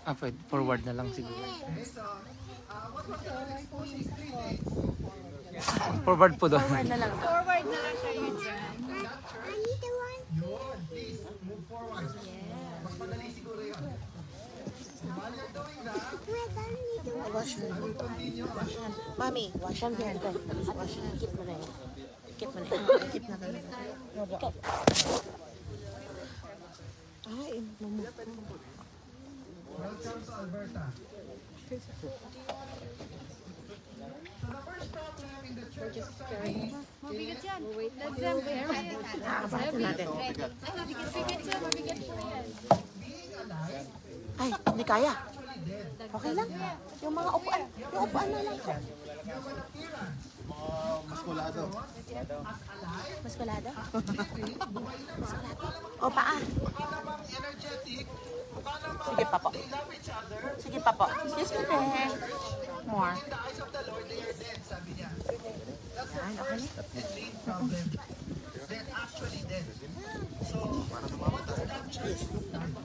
Ah, pwede. Forward na lang siguro. Forward po doon. Forward na lang. Forward na lang kayo dyan. Yun, please, move forward. Mas madali siguro yun. While you're doing that, Wash I will continue. Mami, wash hand behind ko. Wash hand. Keep mo na yun. Keep mo na yun. Keep na kayo. Ikot. Ay, Welcome to Alberta. So the first problem in the Church of Sardis, Mabigat yan. Let them carry it. nakakabato natin. Mabigat yan. Mabigat po yan. being alive, Ay, hindi kaya. actually dead. Okay lang. Yung mga upuan. Yung upuan na lang. You have an appearance Maskulado. as alive, Mas kulado. living, buhay naman. O, paa. Mukha namang energetic, mukha namang Sige pa po. they love each other. Sige pa po. Excuse me, te. More. In the eyes of the Lord, they are dead, sabi niya. That's the Yan, okay first and main problem. They're actually dead. So, what does that church look like?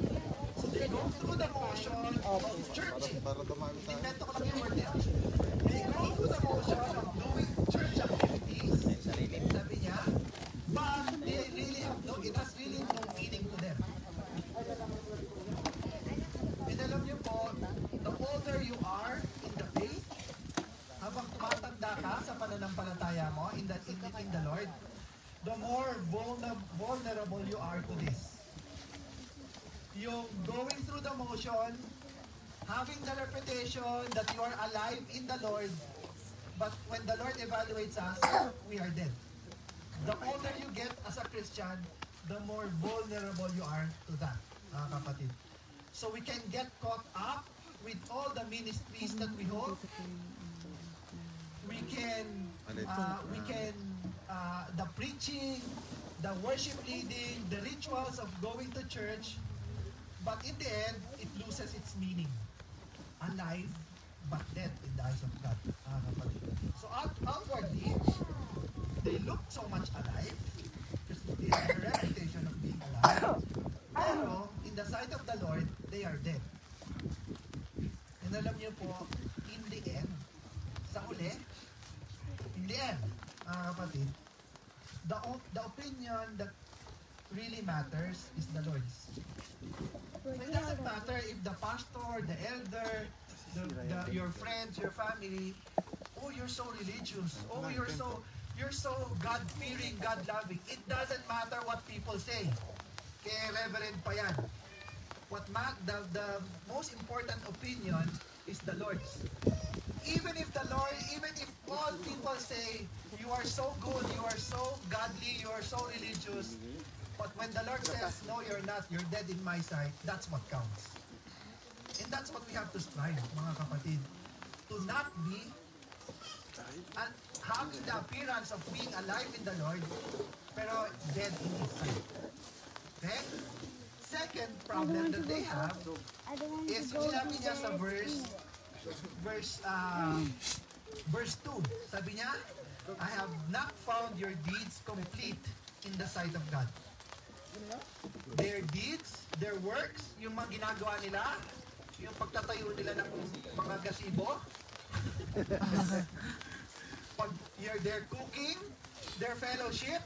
So they go through the motion of churching. Para dumami tayo. Invento ko lang yung word niya. They go through the motion of doing church activities, sabi niya, but they really have no, it has really no meaning to them. And alam niyo po, the older you are in the faith, habang tumatanda ka sa pananampalataya mo in the Lord, the more vulnerable you are to this. Yung going through the motion, having the reputation that you are alive in the Lord, but when the Lord evaluates us, we are dead. The older you get as a Christian, the more vulnerable you are to that, mga kapatid. So we can get caught up with all the ministries that we hold. We can, the preaching, the worship leading, the rituals of going to church, but in the end, it loses its meaning. Alive, but dead in the eyes of God. So outwardly, they look so much alive, because they have a reputation of being alive. Pero, in the sight of the Lord, they are dead. And alam niyo po, in the end, sa huli, in the end, mga kapatid, the opinion that really matters is the Lord's. So it doesn't matter if the pastor, the elder, your friends, your family, oh, you're so religious, oh, you're so God-fearing, God-loving. It doesn't matter what people say. Kay Reverend pa yan. The most important opinion is the Lord's. Even if all people say, you are so good, you are so godly, you are so religious, but when the Lord says, no, you're not, you're dead in my sight, that's what counts. And that's what we have to strive, mga kapatid. To not be, and having the appearance of being alive in the Lord, pero dead in His sight. Okay? Second problem that they have is yung sinabi niya sa verse 2. Sabi niya, I have not found your deeds complete in the sight of God. Their deeds, their works, yung mga ginagawa nila, yung pagtatayo nila ng mga gazebo, their cooking, their fellowship,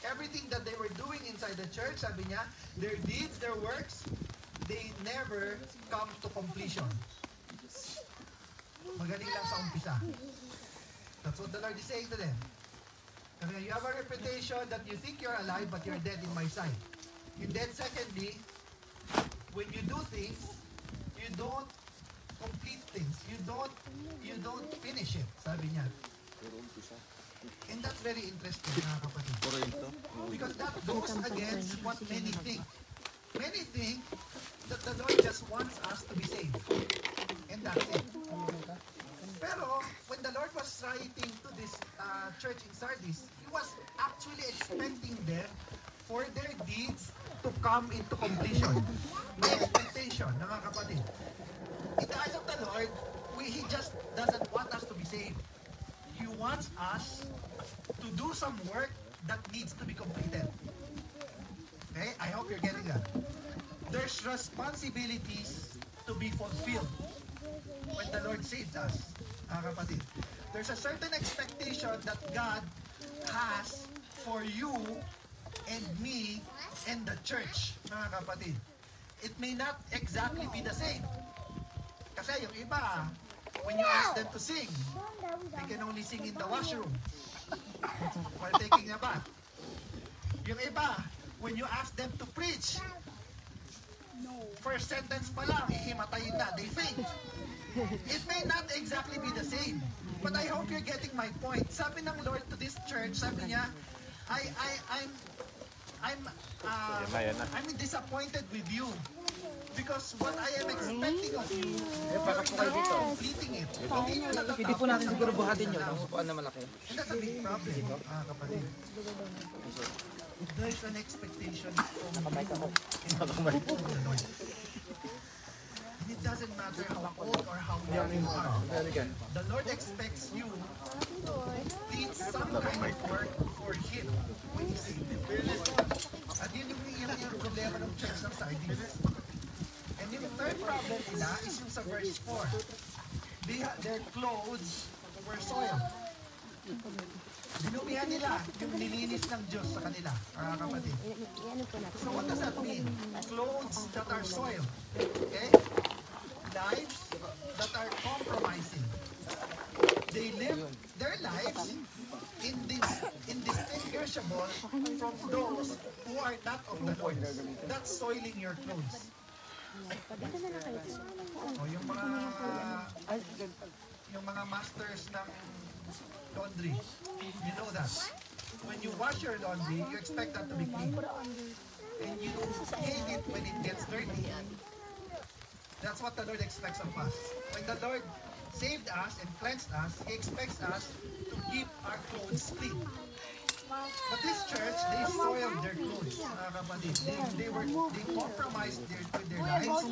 everything that they were doing inside the church, sabi niya, their deeds, their works, they never come to completion. Magaling lang sa umpisa. That's what the Lord is saying to them. Sabi niya, you have a reputation that you think you're alive, but you're dead in my sight. And then secondly, when you do things, you don't complete things. You don't finish it, sabi niya. And that's very interesting, mga kapatid. Because that goes against what many think. Many think that the Lord just wants us to be saved. And that's it. Pero, when the Lord was writing to this church in Sardis, He was actually expecting them for their deeds to come into completion. May expectation, mga kapatid. In the eyes of the Lord, He just doesn't want us to be saved. He wants us to do some work that needs to be completed. hope you're getting that. There's responsibilities to be fulfilled when the Lord saves us, mga kapatid. There's a certain expectation that God has for you and me and the church, mga kapatid. It may not exactly be the same. Kasi yung iba, when you ask them to sing, they can only sing in the washroom while taking a bath. Yung iba, when you ask them to preach, first sentence pa lang, hihimatayin na, they faint. It may not exactly be the same, but I hope you're getting my point. Sabi ng Lord to this church, sabi niya, I'm disappointed with you because what I am expecting of you, you're not completing it. Hindi po natin siguro buhatin yun, ang upuan na malaki. And that's a big problem, kapatid. There's an expectation from the Lord. And it doesn't matter how old or how young you are. The Lord expects you to complete some kind of work for Him when He saves you. At yun yung problema ng church ng Sardis. And yung third problem nila is yung sa verse 4. Their clothes were soiled. Binumihan nila yung nilinis ng Diyos sa kanila, mga kapatid. So what does that mean? Clothes that are soiled. Okay? Lives that are compromising. They live their lives indistinguishable from those who are not of the Lord. That's soiling your clothes. O yung mga masters ng laundry, you know that. When you wash your laundry, you expect that to be clean. And you hate it when it gets dirty. That's what the Lord expects of us. When the Lord saved us and cleansed us, He expects us to keep our clothes clean. But this church, they soiled their clothes, mga kapatid. They compromised with their lives.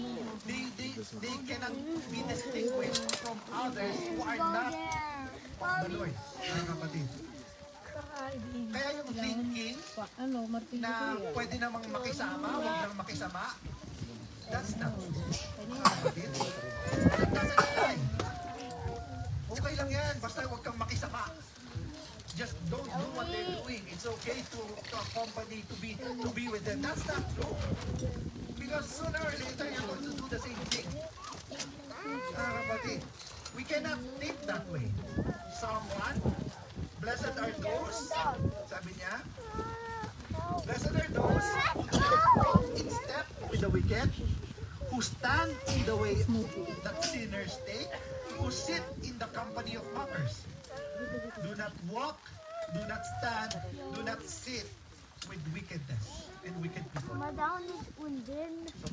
They cannot be distinguished from others who are not of the Lord, mga kapatid. Kaya yung thinking na pwede namang makisama, huwag nang makisama, that's not true, mga kapatid. That doesn't apply. Okay lang yan, basta huwag kang makisama. Just don't do what they're doing. It's okay to accompany, to be with them. That's not true. Because sooner or later, you're going to do the same thing. Kapatid, we cannot think that way. Psalm 1, blessed are those, sabi niya, blessed are those who do not walk in step with the wicked, who stand in the way that sinners take, who sit in the company of mockers. Do not walk, do not stand, do not sit with wickedness and wicked people. So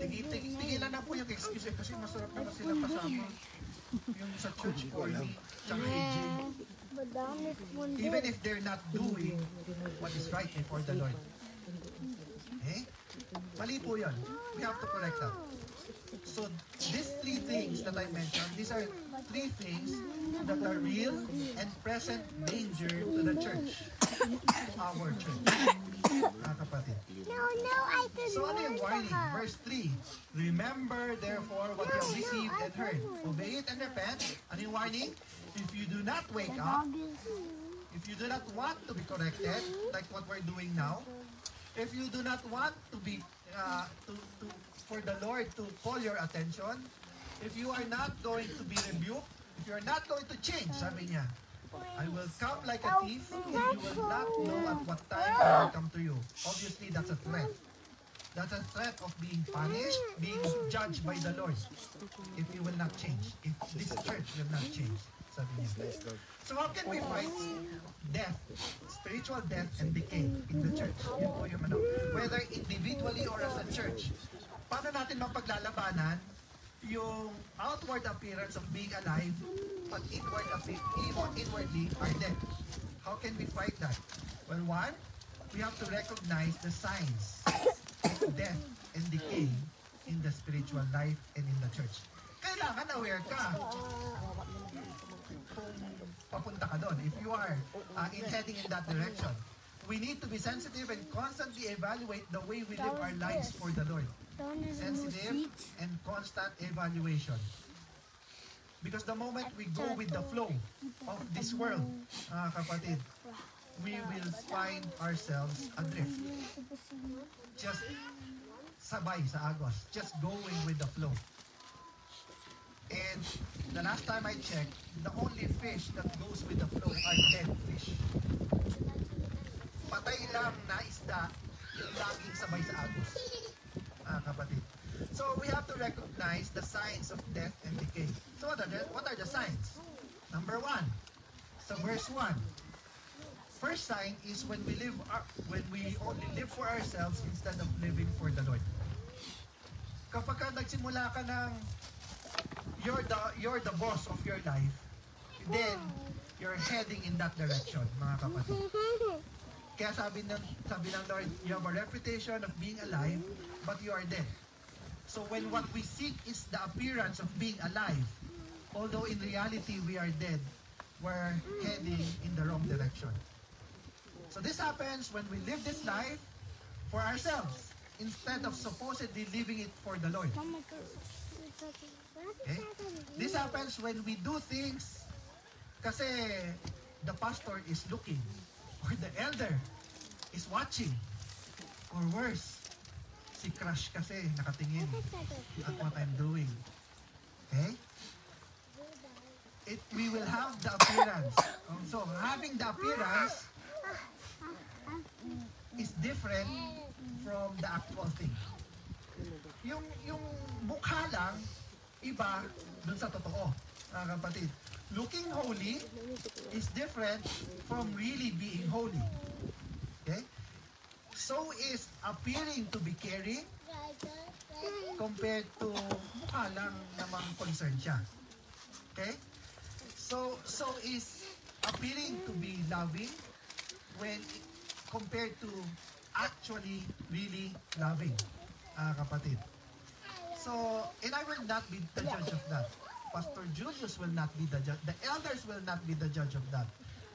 tigilan na po yung excuse kasi masarap naman sila kasama. Yung sa church or tsaka AJ. Even if they're not doing what is right before the Lord. Okay? Mali po yun. We have to correct that. So these three things that I mentioned, these are three things that are real and present danger to the church, our church, mga kapatid. So ano yung warning? Verse 3, remember therefore what you have received and heard. Obey it and repent. Ano yung warning? If you do not wake up, if you do not want to be corrected, like what we're doing now, if you do not want to be, for the Lord to call your attention, if you are not going to be rebuked, if you are not going to change, sabi niya, I will come like a thief and you will not know at what time I will come to you. Obviously, that's a threat. That's a threat of being punished, being judged by the Lord if you will not change, if this church will not change, sabi niya. So how can we fight death, spiritual death and decay in the church? Yun po yung ano. Whether individually or as a church. Paano natin mapaglalabanan yung outward appearance of being alive but inwardly are dead? How can we fight that? Well, one, we have to recognize the signs of death and decay in the spiritual life and in the church. Kailangan aware ka. Papunta ka doon. If you are heading in that direction. We need to be sensitive and constantly evaluate the way we live our lives for the Lord. Sensitive and constant evaluation. Because the moment we go with the flow of this world, mga kapatid, we will find ourselves adrift. Just sabay sa agos. Just going with the flow. And the last time I checked, the only fish that goes with the flow are dead fish. Patay lang na isda yung laging sabay sa agos. Kapatid. So we have to recognize the signs of death and decay. So what are the signs? Number 1. So verse 1. First sign is when we only live for ourselves instead of living for the Lord. Kapag ka nagsimula ka ng you're the boss of your life, then you're heading in that direction, mga kapatid. Kaya sabi ng Lord, you have a reputation of being alive, but you are dead. So when what we seek is the appearance of being alive, although in reality we are dead, we're heading in the wrong direction. So this happens when we live this life for ourselves, instead of supposedly living it for the Lord. Okay? This happens when we do things kasi the pastor is looking, or the elder is watching, or worse, si crush kasi nakatingin at what I'm doing. Okay? We will have the appearance. So having the appearance is different from the actual thing. Yung mukha lang, iba dun sa totoo, mga kapatid. Looking holy is different from really being holy. Okay? So is appearing to be caring compared to mukha lang namang concerned siya. Okay? So is appearing to be loving when compared to actually really loving, kapatid. So, and I will not be the judge of that. Pastor Julius will not be the judge. The elders will not be the judge of that.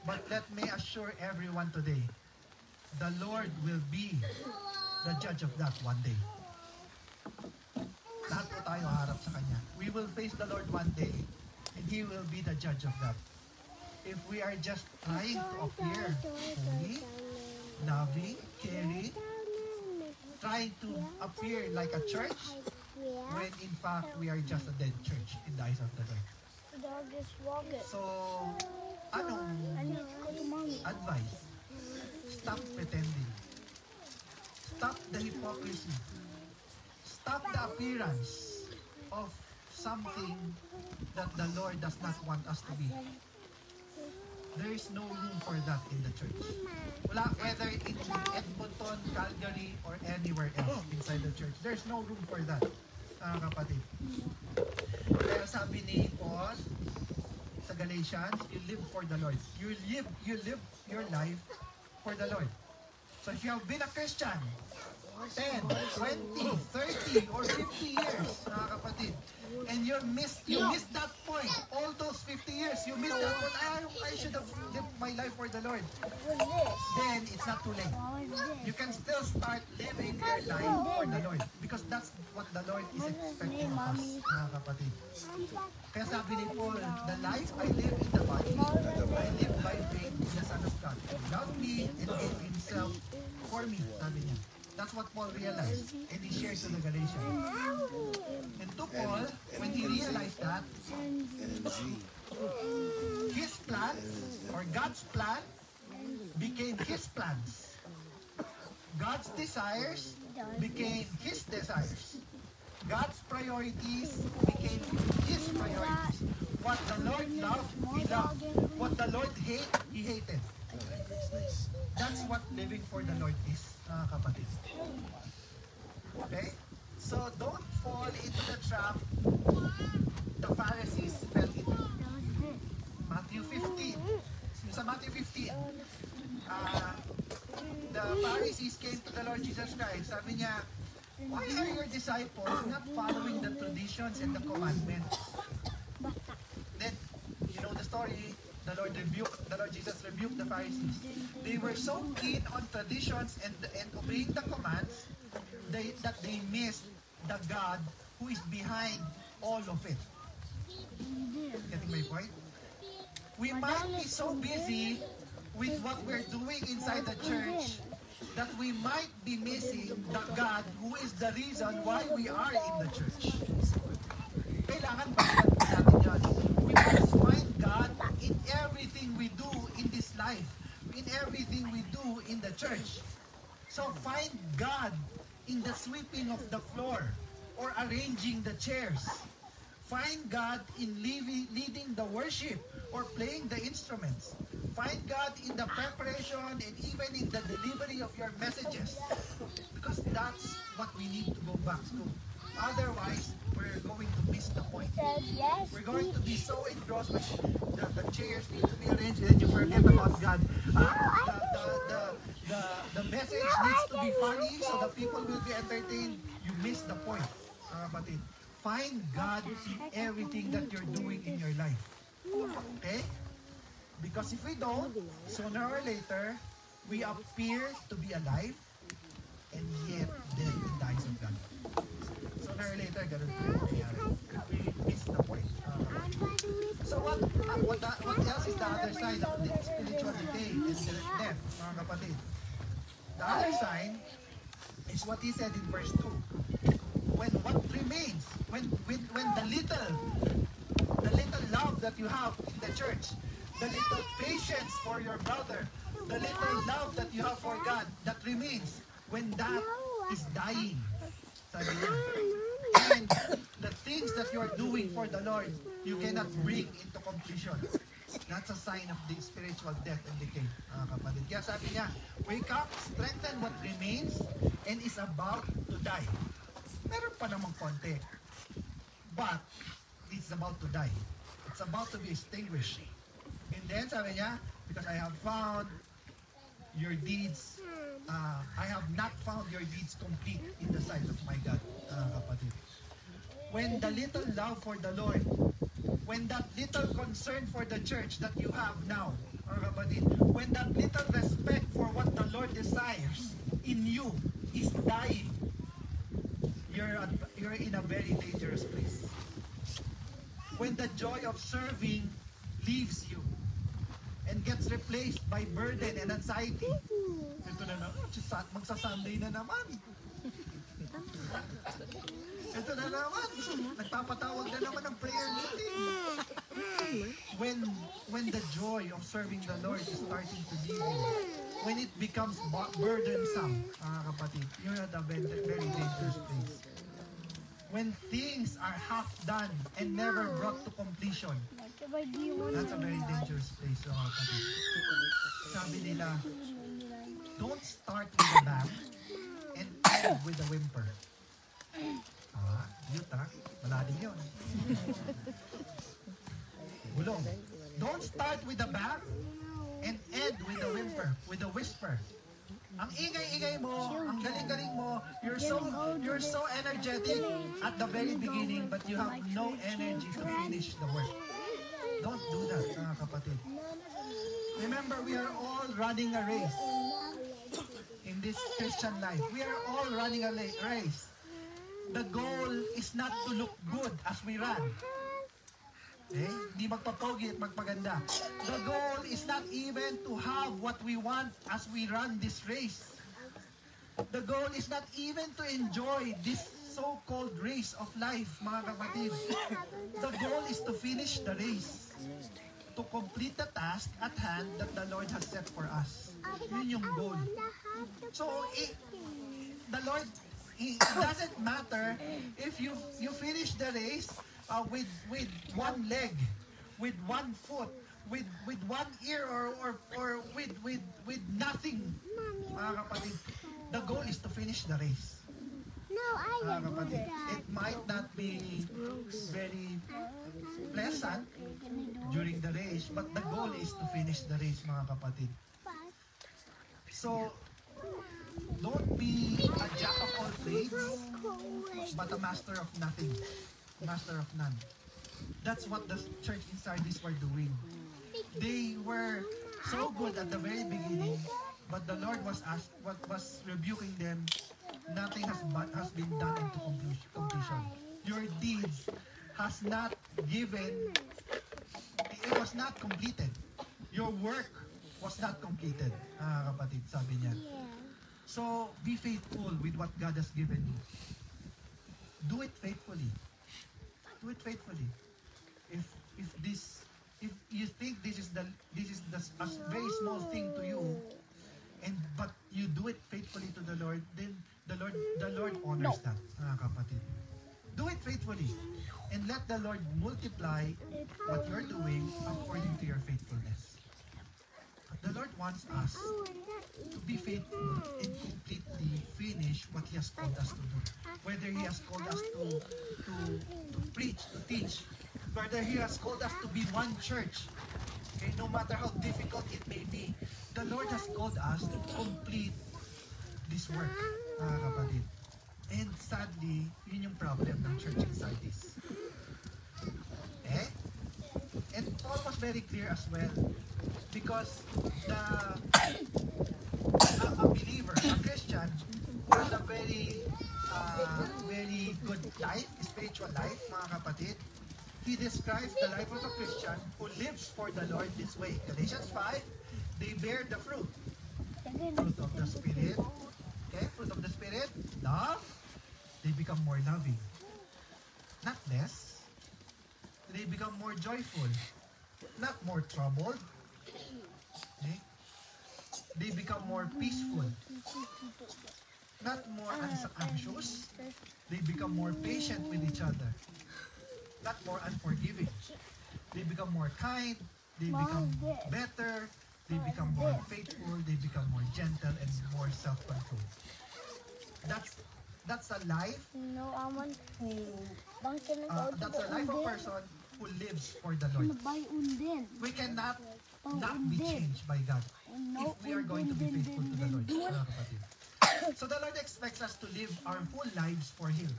But let me assure everyone today, the Lord will be the judge of that one day. Lahat po tayo harap sa Kanya. We will face the Lord one day, and He will be the judge of that. If we are just trying to appear holy, loving, caring, trying to appear like a church, when in fact we are just a dead church in the eyes of the Lord. So, anong advice? Stop pretending. Stop the hypocrisy. Stop the appearance of something that the Lord does not want us to be. There is no room for that in the church. Wala, whether in Edmonton, Calgary, or anywhere else inside the church. There's no room for that, kapatid. Kaya sabi ni Paul sa Galatians, you live for the Lord. You live your life for the Lord. So if you have been a Christian 10, 20, 30, or 50 years, kapatid, and you missed that point, all those 50 years, you missed that point, I should have lived my life for the Lord. Then, it's not too late. You can still start living your life for the Lord, because that's what the Lord is expecting of us, mga kapatid. Kaya sabi ni Paul, the life I live in the body, I live by faith in the Son of God. He loved me and gave Himself for me, sabi niya. That's what Paul realized, and he shared to the Galatians. And to Paul, when he realized that, his plan, or God's plan, became his plans. God's desires became his desires. God's priorities became his priorities. What the Lord loved, he loved. What the Lord hated, he hated. That's what living for the Lord is, kapatid. Okay? So don't fall into the trap the Pharisees fell into. Matthew 15. Sa Matthew 15, the Pharisees came to the Lord Jesus Christ. Sabi niya, why are your disciples not following the traditions and the commandments? Then, you know the story, the Lord Jesus rebuked the Pharisees. They were so keen on traditions and obeying the commands that they missed the God who is behind all of it. Getting my point? We might be so busy with what we're doing inside the church that we might be missing the God who is the reason why we are in the church. Kailangan balikan natin yan. We must find God in everything we do in this life, in everything we do in the church. So find God in the sweeping of the floor or arranging the chairs. Find God in leading the worship or playing the instruments. Find God in the preparation and even in the delivery of your messages. Because that's what we need to go back to. Otherwise, we're going to miss the point. We're going to be so engrossed with the chairs need to be arranged and you forget about God. The message needs to be funny so the people will be entertained. You miss the point. But find God in everything that you're doing in your life. Okay? Because if we don't, sooner or later, we appear to be alive and yet dead in the eyes of God. Sooner or later, ganun po yung nangyayari. We miss the point. So what else is the other side of the spiritual decay and death, mga kapatid? The other side is what he said in verse 2. When what remains, when the little love that you have in the church, the little patience for your brother, the little love that you have for God that remains, when that is dying, sabi niya. And the things that you are doing for the Lord, you cannot bring into completion. That's a sign of the spiritual death and decay, mga kapatid. Kaya sabi niya, wake up, strengthen what remains, and is about to die. Meron pa namang konti. But, it's about to die. It's about to be extinguished. And then, sabi niya, because I have found your deeds, I have not found your deeds complete in the sight of my God, kapatid. When the little love for the Lord, when that little concern for the church that you have now, kapatid, when that little respect for what the Lord desires in you is dying, you're in a very dangerous place. When the joy of serving leaves you and gets replaced by burden and anxiety. Ito na naman, magsa-Sunday na naman. Ito na naman, nagpapatawag na naman ng prayer meeting. When the joy of serving the Lord is starting to leave you, when it becomes burdensome, mga kapatid, you're at a very, very dangerous place. When things are half done and never brought to completion, that's a very dangerous place, mga kapatid. Sabi nila, don't start with a bang and end with a whimper. Malalim yun. Bulong. Don't start with a bang and end with a whimper, with a whisper. Ang ingay-ingay mo, ang galing-galing mo, you're so energetic at the very beginning, but you have no energy to finish the work. Don't do that, mga kapatid. Remember, we are all running a race in this Christian life. We are all running a race. The goal is not to look good as we run. Hindi magpapogi at magpaganda. The goal is not even to have what we want as we run this race. The goal is not even to enjoy this so-called race of life, mga kapatid. The goal is to finish the race. To complete the task at hand that the Lord has set for us. Yun yung goal. So, the Lord, it doesn't matter if you finish the race with one leg, with one foot, with one ear, or with nothing, mga kapatid. The goal is to finish the race. Mga kapatid, it might not be very pleasant during the race, but the goal is to finish the race, mga kapatid. So, don't be a jack of all trades, but a master of nothing. Master of none. That's what the church in Sardis were doing. They were so good at the very beginning, but the Lord was rebuking them. Nothing has been done into completion. Your deeds has not given. It was not completed. Your work was not completed, kapatid, sabi niya. So, be faithful with what God has given you. Do it faithfully. Do it faithfully. If you think this is a very small thing to you, but you do it faithfully to the Lord, then the Lord honors that, kapatid. Do it faithfully, and let the Lord multiply what you're doing according to your faithfulness. The Lord wants us to be faithful and completely finish what He has called us to do. Whether He has called us to preach, to teach, whether He has called us to be one church, okay, no matter how difficult it may be, the Lord has called us to complete this work, kapatid. And sadly, yun yung problem ng church in Sardis. Eh? And Paul was very clear as well, because a believer, a Christian, has a very good life, spiritual life, mga kapatid. He describes the life of a Christian who lives for the Lord this way. Galatians 5, they bear the fruit. Fruit of the Spirit. Okay, fruit of the Spirit, love. They become more loving. Not less. They become more joyful. Not more troubled. Okay? They become more peaceful. Not more anxious. They become more patient with each other. Not more unforgiving. They become more kind. They become better. They become more faithful. They become more gentle and more self-controlled. That's a life that's a life of person who lives for the Lord. We cannot not be changed by God if we are going to be faithful to the Lord. So the Lord expects us to live our whole lives for Him.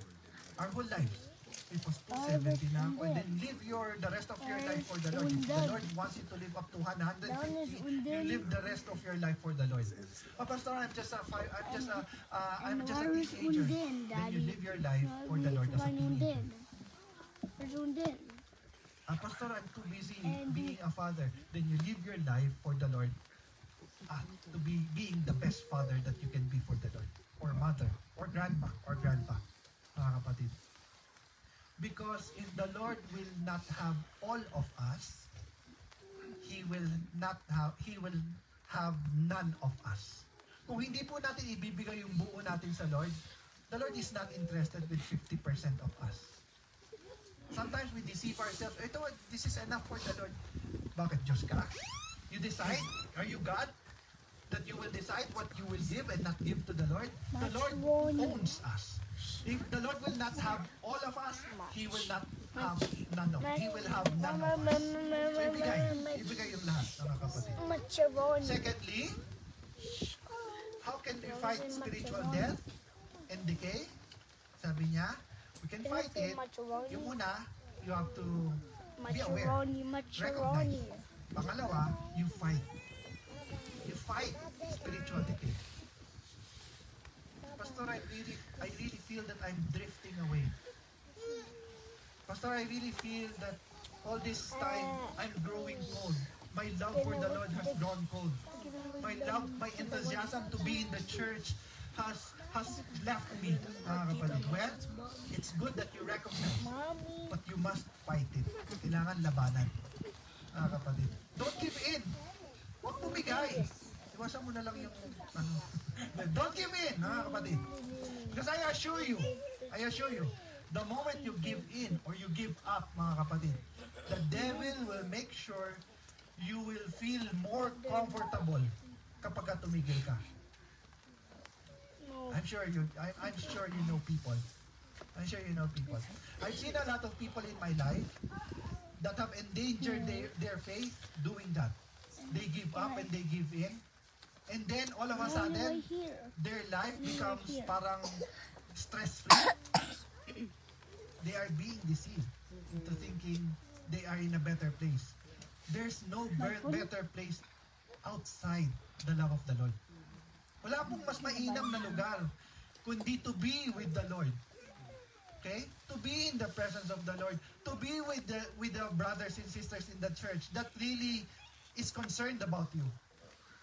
Our whole lives. It was 270 na ako. And then live the rest of your life for the Lord. If the Lord wants you to live up to 150, you live the rest of your life for the Lord. Oh, Pastor, I'm just a teenager. Then you live your life for the Lord as a teenager. Pastor, I'm too busy being a father. Then you live your life for the Lord to be being the best father that you can be for the Lord. Or mother, or grandma, or grandpa. Mga kapatid. Because if the Lord will not have all of us, He will have none of us. Kung hindi po natin ibibigay yung buo natin sa Lord, the Lord is not interested with 50% of us. Sometimes we deceive ourselves. Ito, this is enough for the Lord. Bakit Diyos ka? You decide? Are you God? That you will decide what you will give and not give to the Lord? The Lord owns us. If the Lord will not have all of us, He will not have none of us. He will have none of us. So ibigay yung lahat, mga kapatid. Secondly, how can we fight spiritual death and decay? Sabi niya, we can fight it. Yung una, you have to be aware, recognize. Pangalawa, you fight. You fight spiritual decay. Pastor, I really feel that I'm drifting away. Pastor, I really feel that all this time I'm growing cold. My love for the Lord has gone cold. My enthusiasm to be in the church has left me, mga kapatid. Well, it's good that you recognize, but you must fight it. Kailangan labanan, mga kapatid. Don't give in. Huwag bumigay. Iwasan mo na lang yung don't give in, mga kapatid. Because I assure you, the moment you give in or you give up, mga kapatid, the devil will make sure you will feel more comfortable kapag tumigil ka. I'm sure you know people. I'm sure you know people. I've seen a lot of people in my life that have endangered their faith doing that. They give up and they give in. And then all of a sudden, their life becomes parang stress-free. They are being deceived into thinking they are in a better place. there's no better place outside the love of the Lord. Wala pong mas mainam na lugar kundi to be with the Lord. Okay? To be in the presence of the Lord, to be with the brothers and sisters in the church that really is concerned about you.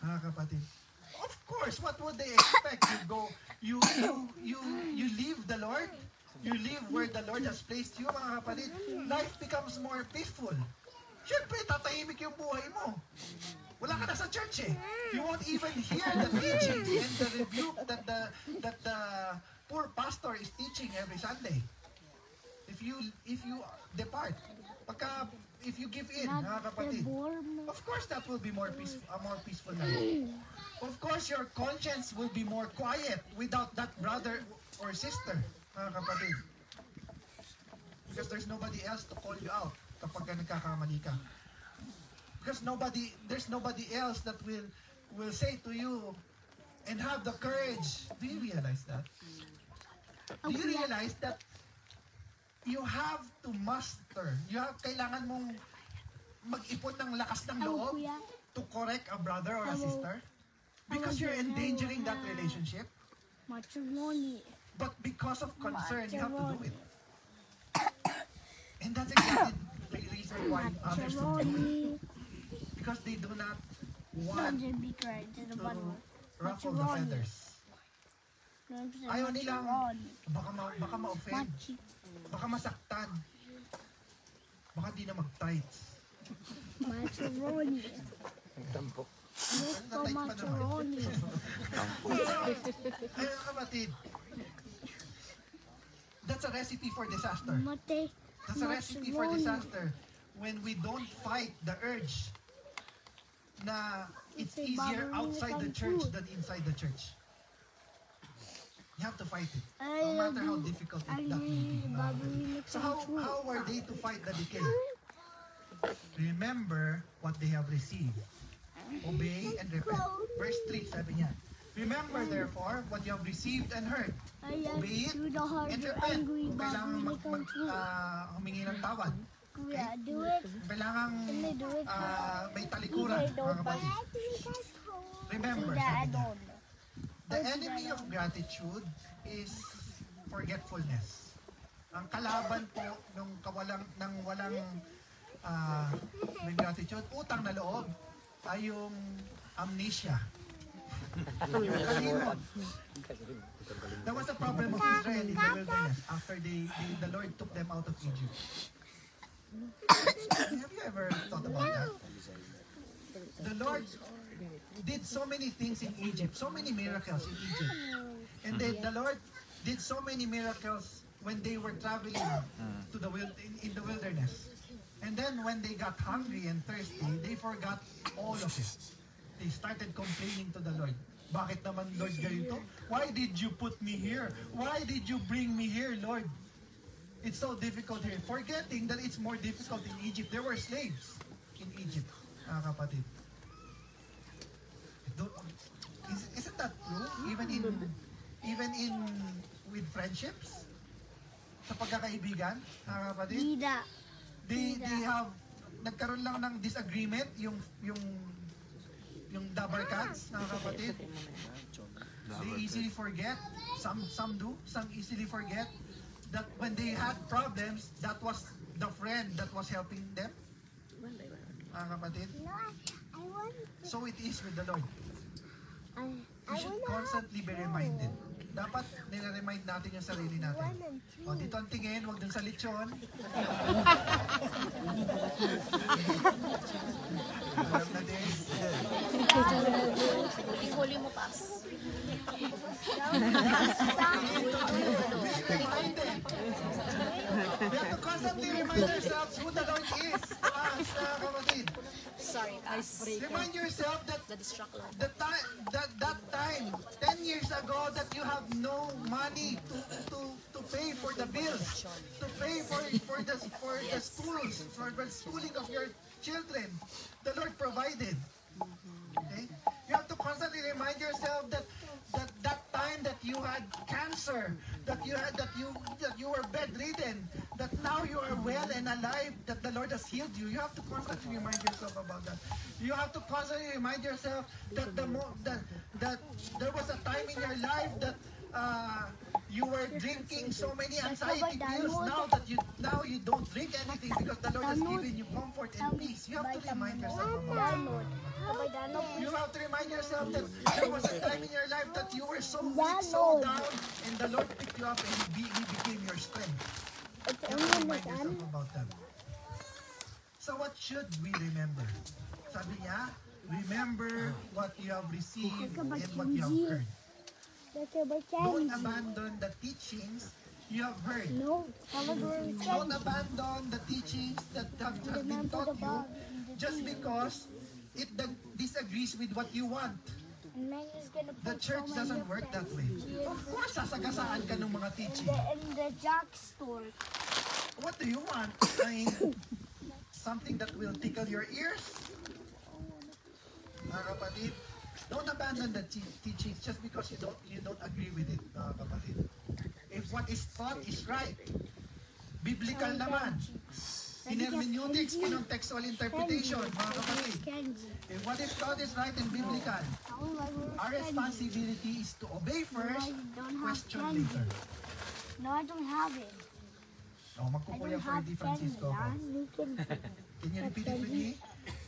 Mga kapatid. Of course, what would they expect? You leave the Lord, you live where the Lord has placed you, mga kapatid. Life becomes more peaceful. Siyempre, tatahimik yung buhay mo. Wala ka na sa church eh. You won't even hear the teaching and the rebuke that the poor pastor is teaching every Sunday. If you depart, if you give in, mga kapatid, of course that will be a more peaceful life. Of course your conscience will be more quiet without that brother or sister, mga kapatid. Because there's nobody else to call you out kapag nagkakamali ka. Because there's nobody else that will say to you and have the courage. Do you realize that? Do you realize that you have to master, kailangan mong mag-ipon ng lakas ng loob to correct a brother or a sister? Because you're endangering that relationship. But because of concern, you have to do it. And that's exactly the reason why others don't do it. Because they do not want to ruffle the feathers. Ayaw nilang baka ma-offend, baka masaktan, baka di na mag-tights. Macaroni. Tampok. Gusto macaroni. Ayun kapatid, that's a recipe for disaster. Mate. That's a recipe for disaster when we don't fight the urge na it's easier outside the church than inside the church. You have to fight it, no matter how difficult that may be. So how were they to fight the decay? Remember what they have received. Obey and repent. Verse 3, sabi niya. Remember therefore what you have received and heard. Obey it and repent. Kailangan humingi ng tawad. Okay? Kailangan may talikuran, mga kapatid. Remember, sabi niya, the enemy of gratitude is forgetfulness. Ang kalaban po ng walang gratitude, utang na loob, ay yung amnesia. Yung kalimot. That was the problem of Israel in the wilderness after the Lord took them out of Egypt. Have you ever thought about that? The Lord did so many things in Egypt, so many miracles in Egypt. And then the Lord did so many miracles when they were traveling to in the wilderness. And then when they got hungry and thirsty, they forgot all of it. They started complaining to the Lord. Bakit naman, Lord, ganito? Why did you put me here? Why did you bring me here, Lord? It's so difficult here. Forgetting that it's more difficult in Egypt. There were slaves in Egypt, mga kapatid. Isn't that true? Even in with friendships? Sa pagkakaibigan, mga kapatid? They have, nagkaroon lang ng disagreement, yung dabarkads, mga kapatid. They easily forget, some do, some easily forget that when they had problems, that was the friend that was helping them, mga kapatid. So it is with the Lord. We should constantly be reminded. Dapat nire-remind natin yung sarili natin. O, dito ang tingin, huwag dun sa lechon. Alam na din. Huli mo pas. Be reminded. We have to constantly remind ourselves who the Lord is. Kapatid. Sorry, pas. Remind yourself that that time, 10 years ago, that you have no money to pay for the bills, to pay for the schools, for the schooling of your children. The Lord provided. Okay? You have to constantly remind yourself that that time that you had cancer, that you were bedridden, that now you are well and alive, that the Lord has healed you. You have to constantly remind yourself about that. You have to constantly remind yourself that that there was a time in your life that you were drinking so many anxiety pills. Now you don't drink anything because the Lord has given you comfort and peace. You have to remind yourself about that. You have to remind yourself that there was a time in your life that you were so weak, so down, and the Lord picked you up and He became your strength. You have to remind yourself about that. So what should we remember? Sabi niya, remember what you have received and what you have heard. Don't abandon the teachings you have heard. Don't abandon the teachings that have been taught you just because it disagrees with what you want. The church doesn't work that way. Of course, sasagasaan ka ng mga teaching. In the drugstore. What do you want? I mean, something that will tickle your ears? Mga kapatid, don't abandon the teachings just because you don't agree with it, mga kapatid. If what is taught is right, biblical naman. In hermeneutics, contextual interpretation, mga kapatid. If what is taught is right and biblical, our responsibility is to obey first, question later. No, I don't have it. Oh, magkukuya for Di Francisco. Can you repeat it with me?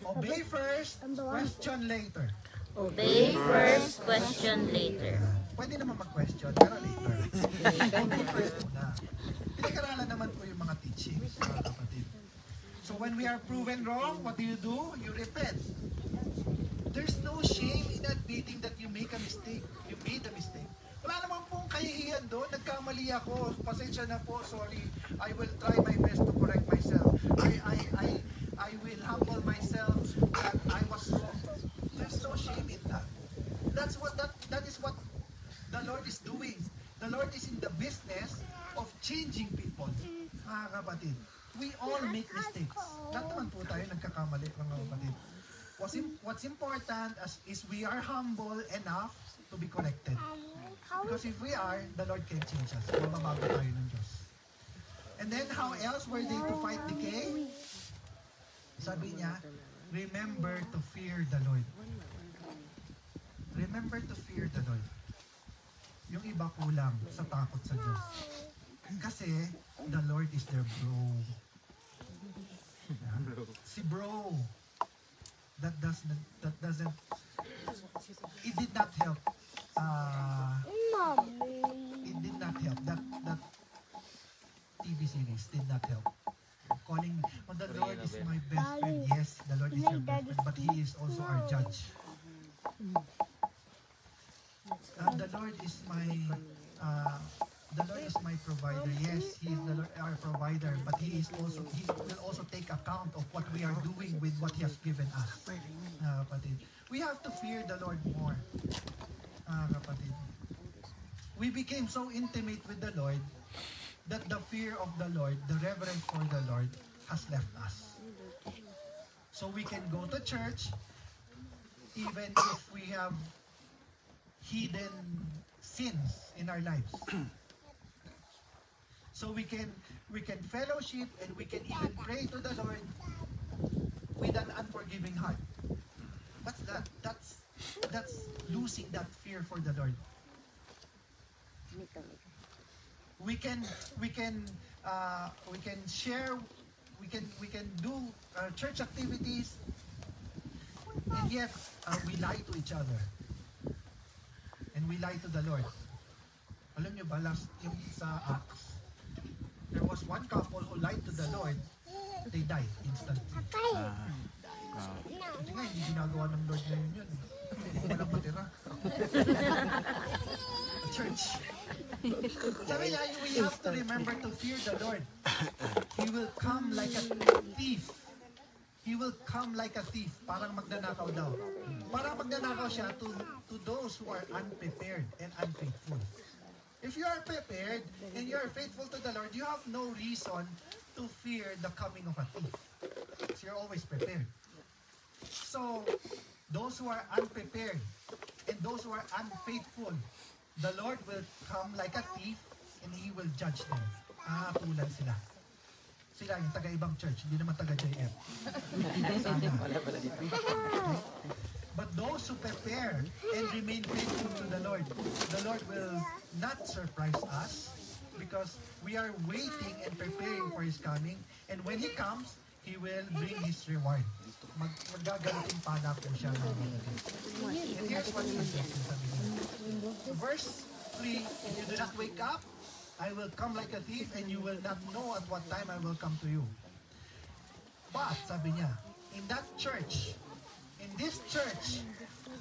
Obey first, question later. Obey first, question later. Pwede naman mag-question, pero later. Obey first muna. Pinag-aralan naman po yung mga teachings, mga kapatid. So when we are proven wrong, what do? You repent. There's no shame in admitting that you make a mistake. You made a mistake. Wala naman pong kahihiyan doon. Nagkamali ako. Pasensya na po. Sorry. I will try my best to correct myself. I will humble myself that I was wrong. There's no shame in that. That is what the Lord is doing. The Lord is in the business of changing people. Mga kapatid, we all make mistakes. Lahat naman po tayo nagkakamali, mga kapatid. What's important is we are humble enough to be corrected. Because if we are, the Lord can change us. Mababago tayo ng Diyos. And then how else were they to fight decay? Sabi niya, remember to fear the Lord. Remember to fear the Lord. Yung iba kulang sa takot sa Diyos. Kasi the Lord is their bro. Si bro. That doesn't, it did not help. It did not help. That TV series did not help. Calling, oh, the Lord is my best friend. Yes, the Lord is your best friend, but He is also our judge. The Lord is my provider. Yes, He is our provider, but He will also take account of what we are doing with what He has given us. Kapatid, we have to fear the Lord more. Kapatid, we became so intimate with the Lord that the fear of the Lord, the reverence for the Lord, has left us. So we can go to church even if we have hidden sins in our lives. So we can fellowship and we can even pray to the Lord with an unforgiving heart. What's that? That's losing that fear for the Lord. We can share, we can do church activities, and yet we lie to each other. And we lie to the Lord. Alam niyo ba, last yung sa Acts, there was one couple who lied to the Lord, they died instantly. Hindi nga, hindi ginagawa ng Lord ngayon yun. Walang matira. Church. Sabi niya, we have to remember to fear the Lord. He will come like a thief. He will come like a thief. Parang magnanakaw daw. Parang magnanakaw siya to those who are unprepared and unfaithful. If you are prepared and you are faithful to the Lord, you have no reason to fear the coming of a thief. So you're always prepared. So, those who are unprepared and those who are unfaithful, the Lord will come like a thief and He will judge them. Tulad sila. Sila yung taga-ibang church, hindi naman taga-JF. Sana. But those who prepare and remain faithful to the Lord will not surprise us because we are waiting and preparing for His coming. And when He comes, He will bring His reward. Magagalitin pala po siya. And here's what He says. Verse 3, if you do not wake up, I will come like a thief and you will not know at what time I will come to you. But, sabi niya, in that church, in this church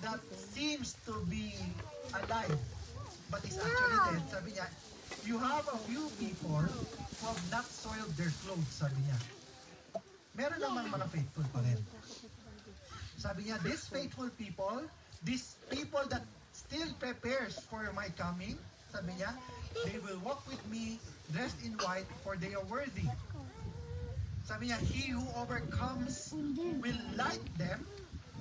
that seems to be alive but is actually dead, sabi niya, you have a few people who have not soiled their clothes, sabi niya. Meron naman mga faithful pa rin. Sabi niya, these faithful people, these people that still prepares for my coming, sabi niya, they will walk with me dressed in white for they are worthy. Sabi niya, he who overcomes will light them.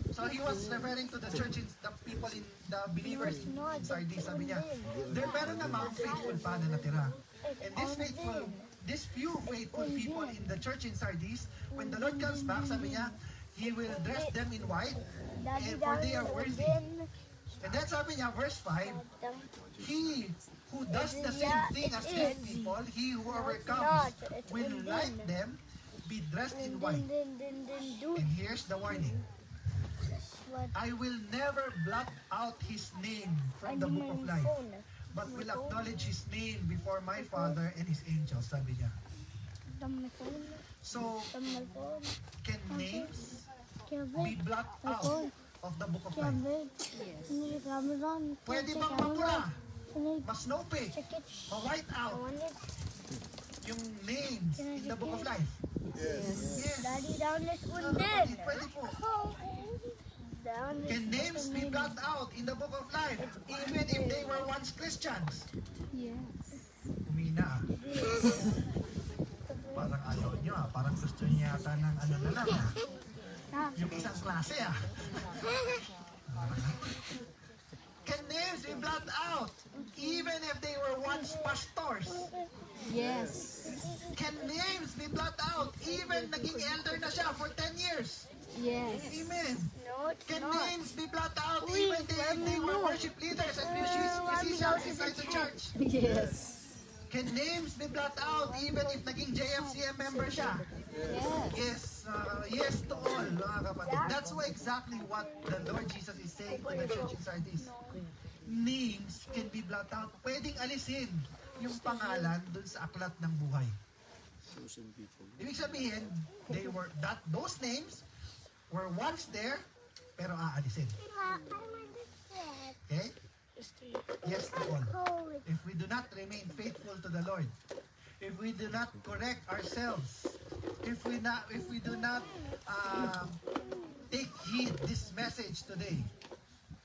So he was referring to the church, the people, in the believers in Sardis. Sabi niya, there meron namang faithful pa na natira. And these few faithful people in the church in Sardis, when the Lord comes back, sabi niya, He will dress them in white, and for they are worthy. And then sabi niya, verse 5, He who does the same thing as these people, he who overcomes, will like them, be dressed in white. And here's the warning. I will never blot out his name from the book of life, but will acknowledge his name before my Father and his angels, sabi niya. So, can names be blot out of the book of life? Pwede bang mapula, masnope, ma-white out yung names in the book of life? Yes. Pwede po. Can names be blot out in the book of life even if they were once Christians? Umina. Parang ayaw nyo parang gusto niya yata ng ano na lang yung isang klase Can names be blot out even if they were once pastors? Yes. Can names be blot out even naging elder na siya for 10 years? Yes. Amen. Can names be blot out even if they were worship leaders and musicians inside the church? Yes. Can names be blot out even if naging JFCM member siya? Yes. Yes to all, mga kapatid. That's why exactly what the Lord Jesus is saying to the church in Sardis. Names can be blot out. Pwedeng alisin yung pangalan dun sa aklat ng buhay. Ibig sabihin, those names were once there, pero aalisin. Okay? Yes to all. If we do not remain faithful to the Lord, if we do not correct ourselves, if we do not take heed this message today,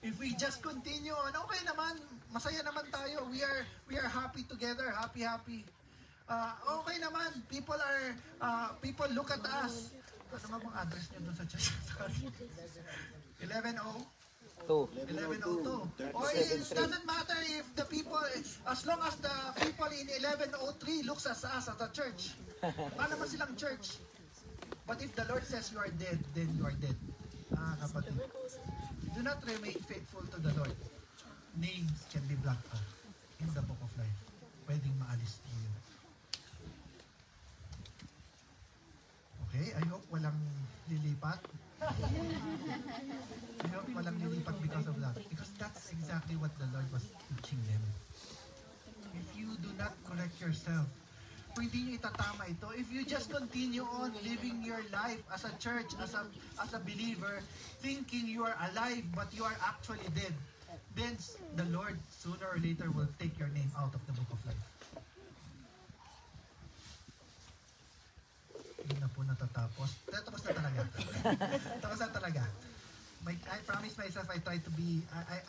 if we just continue on, okay naman, masaya naman tayo, we are happy together, happy. Okay naman, people look at us. Ano nga bang address niyo doon sa church? 1102. Or it doesn't matter if the people, as long as the people in 1103 looks at us as a church. Paano naman silang church? But if the Lord says you are dead, then you are dead. Kapatid. Do not remain faithful to the Lord. Names can be blocked out in the book of life. Pwedeng maalis mo yun. Okay, I hope walang lilipat. I hope walang lilipat because of that. Because that's exactly what the Lord was teaching them. If you do not correct yourself, kung hindi nyo itatama ito, if you just continue on living your life as a church, as a believer, thinking you are alive but you are actually dead, then the Lord sooner or later will take your name out of the book of life. Hindi na po natatapos. Tapos na talaga. Tapos na talaga. I promise myself I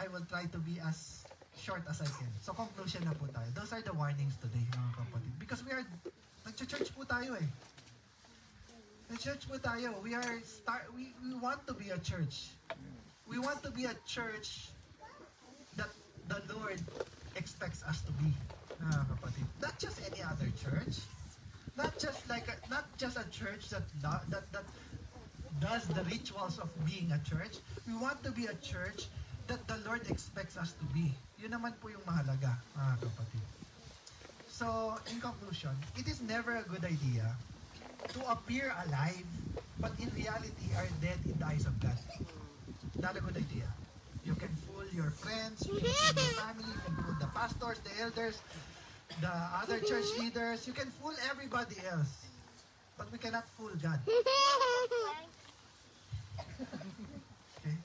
will try to be as short as I can. So conclusion na po tayo. Those are the warnings today, mga kapatid. Because nag-church po tayo eh. Nag-church po tayo. We want to be a church. We want to be a church the Lord expects us to be. Kapatid. Not just any other church. Not just a church that does the rituals of being a church. We want to be a church that the Lord expects us to be. Yun naman po yung mahalaga, mga kapatid. So, in conclusion, it is never a good idea to appear alive, but in reality are dead in the eyes of God. Not a good idea. You can fool your friends, you can fool your family, you can fool the pastors, the elders, the other church leaders. You can fool everybody else. But we cannot fool God. Okay?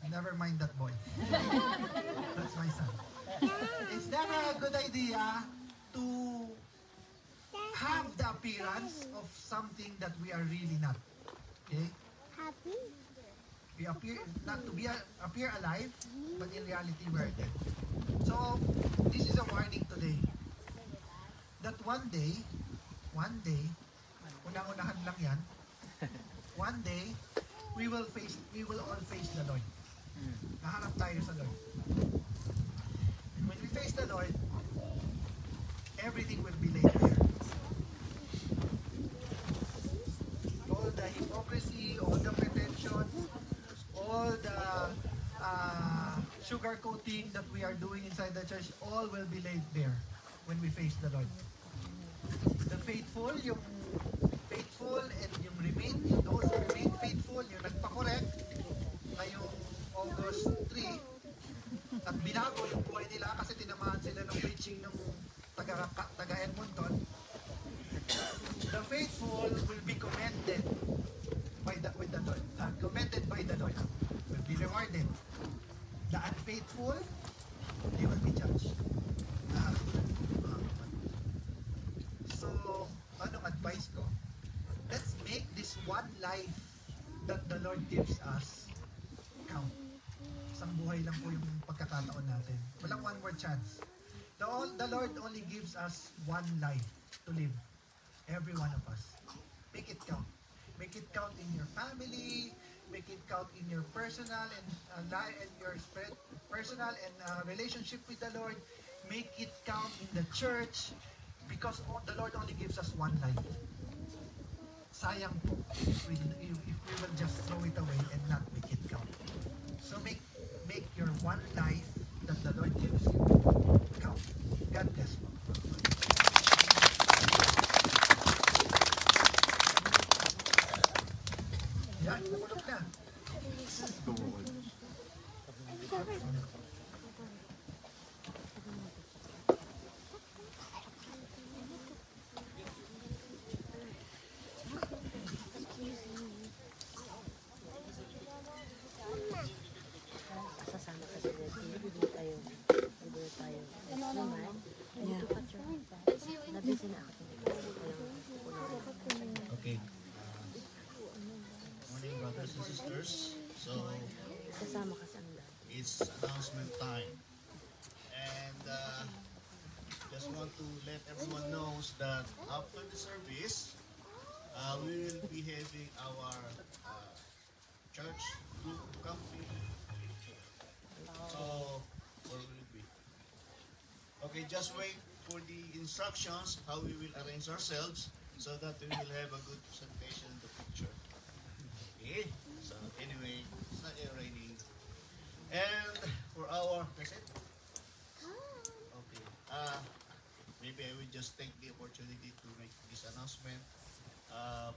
Never mind that boy. That's my son. It's never a good idea to have the appearance of something that we are really not. Okay? Happy? We appear not to be appear alive, but in reality we're dead. So this is a warning today that one day, unang-unahan lang yan, one day we will all face the Lord. Naharap tayo sa Lord. And when we face the Lord, everything will be laid bare. All the hypocrisy, all the pretension, all the sugar coating that we are doing inside the church, all will be laid bare when we face the Lord. The faithful, yung faithful and yung those who remain faithful, yung nagpa-correct ngayong August 3 at binago yung buhay nila kasi tinamaan sila ng preaching ng taga Edmonton. The faithful will be commended with the Lord. Commended by the Lord. Will be rewarded. The unfaithful, they will be judged. So, anong advice ko? Let's make this one life that the Lord gives us count. Isang buhay lang po yung pagkakataon natin. Walang one more chance. The Lord only gives us one life to live. Every one of us. Make it count. Make it count in your family. Make it count in your personal and personal and relationship with the Lord. Make it count in the church, because the Lord only gives us one life. Sayang po if we will just throw it away and not make it count. So make your one life that the Lord gives you count. God bless you. Yan, nakulog na. Sasama kasi dito tayo. Naman, dito pa siya. Nabisi na ako. Okay. Morning, brothers and sisters. So, Sasama ka sa dati. it's announcement time. And just want to let everyone knows that after the service, we will be having our church group camping. So, where will it be? Okay, just wait for the instructions how we will arrange ourselves so that we will have a good presentation in the picture. Okay, so anyway, it's not yet raining. And for our, that's it? Okay, maybe I will just take the opportunity to make this announcement.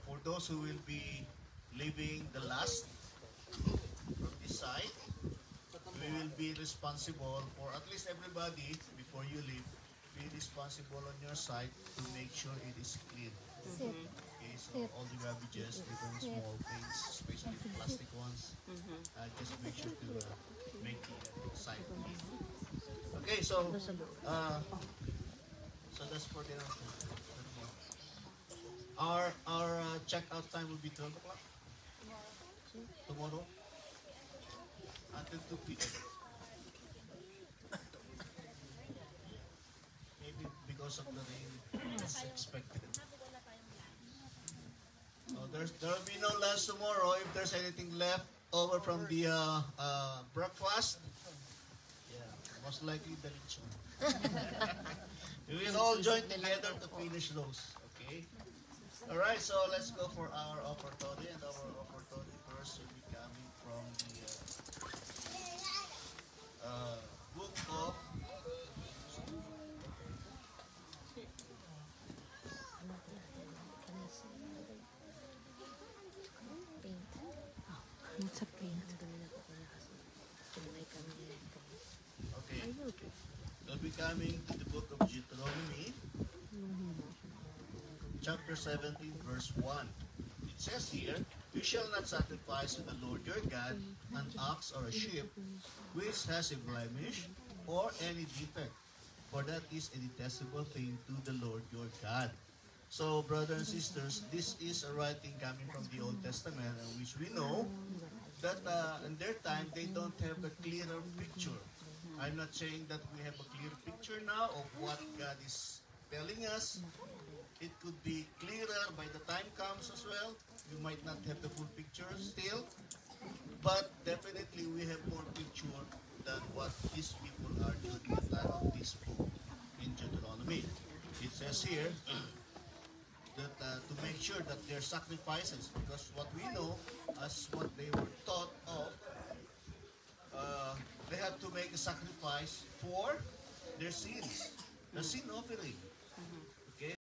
For those who will be leaving the last from this side, we will be responsible for at least everybody before you leave. Be responsible on your side to make sure it is clean. Okay, so all the garbages, even small things, especially the plastic ones, just make sure to make the side clean. Okay, so that's for the announcement. Our checkout time will be 12 o'clock tomorrow until 2 p.m. Maybe because of the rain, it's expected. There will be no lunch tomorrow. If there's anything left over from the breakfast, yeah, Most likely the lechon. We will all join together to finish those. Okay? Alright, so let's go for our offertory. And our offertory first will be coming from the book of It's a paint. Okay. We'll be coming to the book of Deuteronomy, chapter 17, verse 1. It says here, "You shall not sacrifice to the Lord your God an ox or a sheep which has a blemish or any defect, for that is a detestable thing to the Lord your God." So, brothers and sisters, this is a writing coming from the Old Testament, in which we know that in their time they don't have a clearer picture. I'm not saying that we have a clear picture now of what God is telling us. It could be clearer by the time comes as well. You might not have the full picture still, but definitely we have more picture than what these people are doing at the time of this book in Deuteronomy. It says here that to make sure that their sacrifices, because what we know as what they were taught of, they had to make a sacrifice for their sins, the sin offering.